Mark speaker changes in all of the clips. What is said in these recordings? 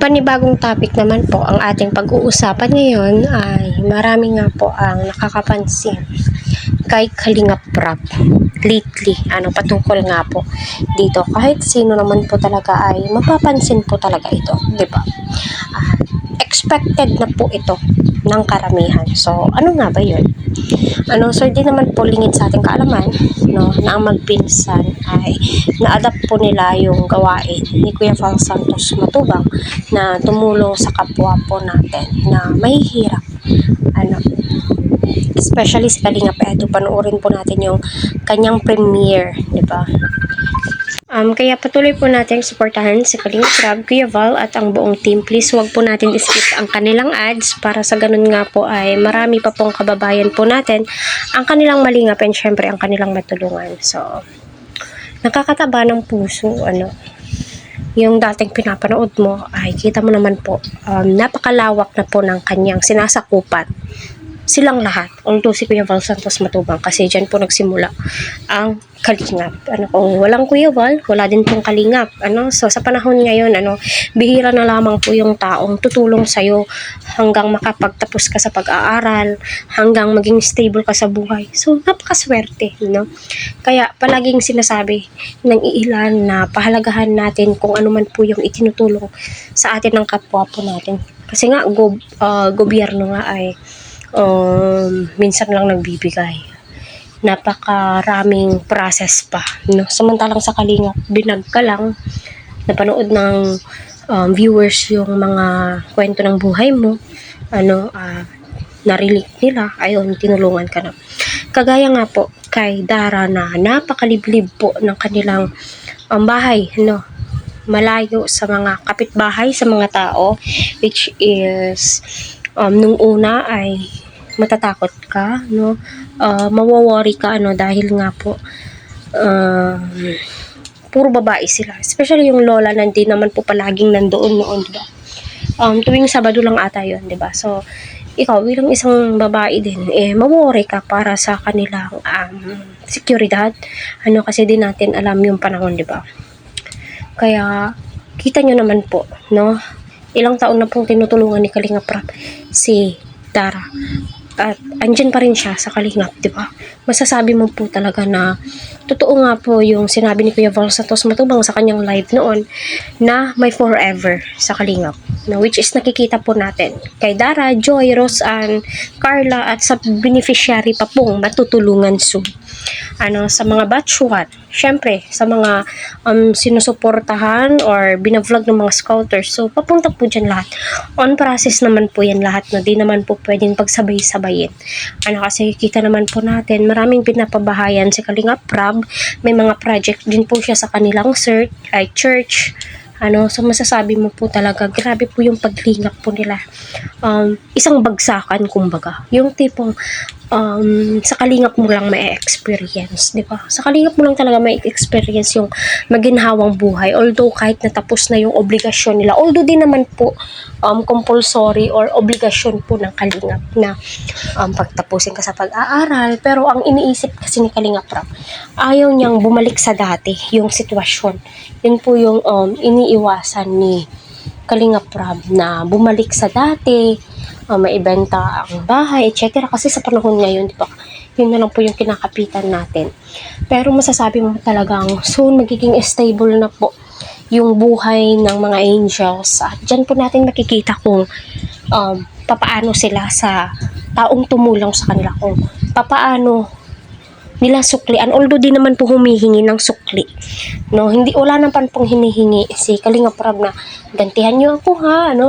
Speaker 1: panibagong topic naman po ang ating pag-uusapan ngayon ay marami nga po ang nakakapansin kay Kalingap Prab lately, patukol nga po dito. Kahit sino naman po talaga ay mapapansin po talaga ito, di ba? Expected na po ito ng karamihan. So, ano nga ba yun? So di naman po lingid sa ating kaalaman, no, na ang magpinsan ay na-adapt po nila yung gawain ni Kuya Val Santos Matubang na tumulong sa kapwa po natin na mahihirap. Especially si Kalingap Edu, panoorin po natin yung kanyang premiere, di ba? Kaya patuloy po natin suportahan si Kalingap Prab, Kuya Val at ang buong team. Please wag po natin skip ang kanilang ads para sa ganun nga po ay marami pa pong kababayan po natin ang kanilang malingap and syempre ang kanilang matulungan. So, nakakataba ng puso, yung dating pinapanood mo ay kita mo naman po, napakalawak na po ng kanyang sinasakupan. Silang lahat, although si Kuya Val Santos Matubang kasi dyan po nagsimula ang Kalingap. Kung walang Kuya Val, wala din pong Kalingap. So sa panahon ngayon, bihira na lamang po yung taong tutulong sa'yo hanggang makapagtapos ka sa pag-aaral, hanggang maging stable ka sa buhay. So napakaswerte, Kaya palaging sinasabi ng iilan na pahalagahan natin kung ano man po yung itinutulong sa atin ng kapwa po natin. Kasi nga, gobyerno nga ay minsan lang nagbibigay. Napakaraming process pa, samantalang sa Kalingap, binag ka lang, napanood ng viewers yung mga kwento ng buhay mo, narinig nila, ayun, tinulungan ka na. Kagaya nga po kay Dara na napakaliblib po ng kanilang bahay, malayo sa mga kapitbahay, sa mga tao, which is nung una ay matatakot ka, mawaworry ka, dahil nga po puro babae sila, especially yung lola na hindi naman po palaging nandoon noon, diba? Tuwing Sabado lang ata yun, diba? So ikaw bilang isang babae din, maworry ka para sa kanilang seguridad, kasi di natin alam yung panahon, diba? Kaya kita nyo naman po, ilang taon na pong tinutulungan ni Kalingap Prab si Dara. At andyan pa rin siya sa Kalingap, di ba? Masasabi mo po talaga na totoo nga po yung sinabi ni Kuya Val Santos Matubang sa kanyang live noon na may forever sa Kalingap. Which is nakikita po natin kay Dara, Joy, Rose, Ann, Carla at sa beneficiary pa pong matutulungan soon. Sa mga batchwat, syempre sa mga sinusuportahan or binavlog ng mga scouters, so papunta po dyan lahat. On process naman po yan lahat, di naman po pwedeng pagsabay-sabayin. Kasi kita naman po natin, maraming pinapabahayan si Kalingap Prab, may mga project din po siya sa kanilang church. So masasabi mo po talaga, grabe po yung paglingap po nila. Isang bagsakan, kumbaga. Yung tipong sa Kalingap mo lang may experience, di ba? Sa Kalingap mo lang talaga may experience yung maginhawang buhay. Although kahit natapos na yung obligasyon nila, although din naman po compulsory or obligasyon po ng Kalingap na pagtapusin ka sa pag-aaral, pero ang iniisip kasi ni Kalingap Prab, ayaw niyang bumalik sa dati yung sitwasyon. Yun po yung iniiwasan ni Kalingap Prab, na bumalik sa dati, maibenta ang bahay, etc. Kasi sa panahon ngayon, di ba, yun na lang po yung kinakapitan natin. Pero masasabi mo talagang soon magiging stable na po yung buhay ng mga angels. At dyan po natin makikita kung papaano sila sa taong tumulong sa kanila, kung papaano nila suklian, although di naman po humihingi ng sukli, hindi, wala naman pong hinihingi si Kalingap Prab na gantihan nyo ako,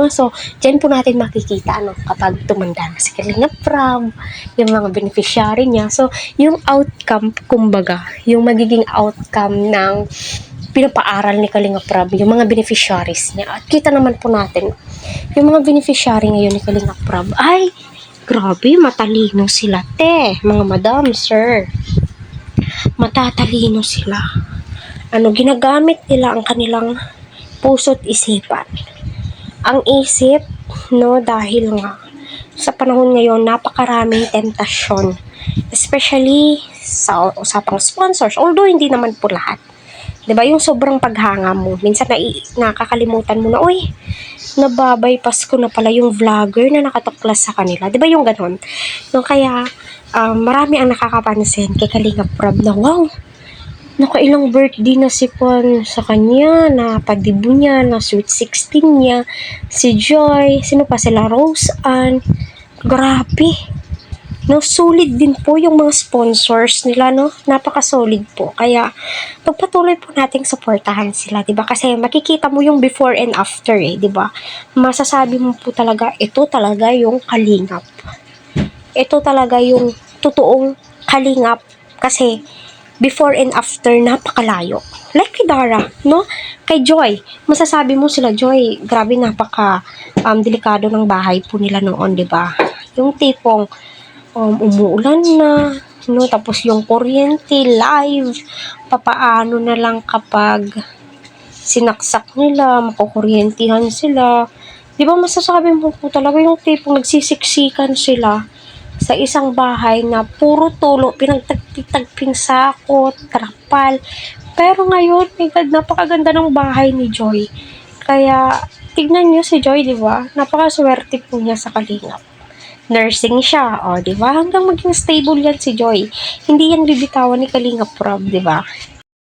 Speaker 1: so dyan po natin makikita kapag tumanda na si Kalingap Prab, yung mga beneficiary niya. So yung outcome, kumbaga yung magiging outcome ng pinapaaral ni Kalingap Prab, yung mga beneficiaries niya. At kita naman po natin yung mga beneficiary ngayon ni Kalingap Prab ay grabe, matalino sila, mga madam, sir. Matatalino sila. Ginagamit nila ang kanilang puso't isipan. Ang isip, dahil nga sa panahon ngayon, napakaraming tentasyon. Especially sa usapang sponsors. Although hindi naman po lahat. 'Di ba yung sobrang paghanga mo, minsan nakakalimutan mo na, uy, nababypass ko na pala yung vlogger na nakatuklas sa kanila. 'Di ba yung gano'n? No, kaya, marami ang nakakapansin kay Kalingap Prab na, wow, nakailang birthday na si Kwan sa kanya, napadibo niya, na sweet 16 niya, si Joy, sino pa sila, Rose Ann, grabe. No, solid din po yung mga sponsors nila, no? Napaka-solid po. Kaya, pagpatuloy po nating suportahan sila, 'di ba? Kasi makikita mo yung before and after, 'di ba? Masasabi mo po talaga, ito talaga yung Kalingap. Ito talaga yung totoong Kalingap kasi before and after napakalayo. Like kay Dara, no? Kay Joy, masasabi mo sila Joy, grabe napaka delikado ng bahay po nila noon, 'di ba? Yung tipong umuulan na, no? Tapos yung kuryente live, papaano na lang kapag sinaksak nila, makukuryentihan sila. 'Di ba masasabi mo po talaga yung tipong nagsisiksikan sila sa isang bahay na puro tulo, pinagtagping sako, trapal. Pero ngayon, my God, napakaganda ng bahay ni Joy. Kaya, tignan niyo si Joy, di ba? Napakaswerte po niya sa Kalingap. Nursing siya, o, di ba? Hanggang maging stable yan si Joy. Hindi yan bibitawan ni Kalingap Rob, di ba?